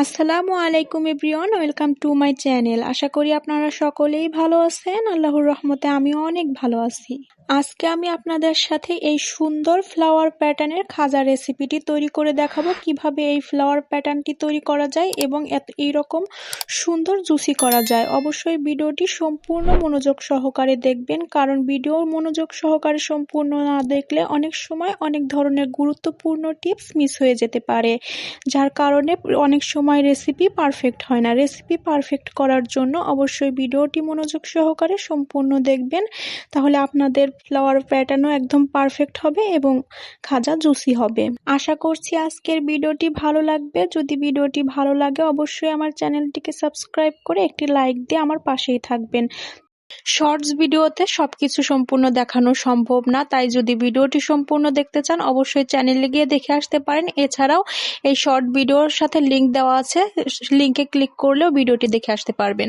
আসসালামু আলাইকুম everyone, welcome to my channel. আশা করি আপনারা সকলেই ভালো আছেন। আল্লাহর রহমতে আমিও অনেক ভালো আছি। আজকে আমি আপনাদের সাথে এই সুন্দর ফ্লাওয়ার প্যাটার্নের খাজা রেসিপিটি তৈরি করে দেখাবো, কিভাবে এই ফ্লাওয়ার প্যাটার্নটি তৈরি করা যায় এবং এইরকম সুন্দর জুসি করা যায়। অবশ্যই ভিডিওটি সম্পূর্ণ মনোযোগ সহকারে দেখবেন, কারণ ভিডিও মনোযোগ সহকারে সম্পূর্ণ না দেখলে অনেক সময় অনেক ধরনের গুরুত্বপূর্ণ টিপস মিস হয়ে যেতে পারে, যার কারণে অনেক সময় রেসিপি পারফেক্ট হয় না। রেসিপি পারফেক্ট করার জন্য অবশ্যই ভিডিওটি মনোযোগ সহকারে সম্পূর্ণ দেখবেন, তাহলে আপনাদের ফ্লাওয়ার প্যাটার্নও একদম পারফেক্ট হবে এবং খাজা জুসি হবে। আশা করছি আজকের ভিডিওটি ভালো লাগবে। যদি ভিডিওটি ভালো লাগে অবশ্যই আমার চ্যানেলটিকে সাবস্ক্রাইব করে একটি লাইক দিয়ে আমার পাশেই থাকবেন। শর্টস ভিডিওতে সবকিছু সম্পূর্ণ দেখানো সম্ভব না, তাই যদি ভিডিওটি সম্পূর্ণ দেখতে চান অবশ্যই চ্যানেলে গিয়ে দেখে আসতে পারেন। এছাড়াও এই শর্ট ভিডিওর সাথে লিংক দেওয়া আছে, লিংকে ক্লিক করলেও ভিডিওটি দেখে আসতে পারবেন।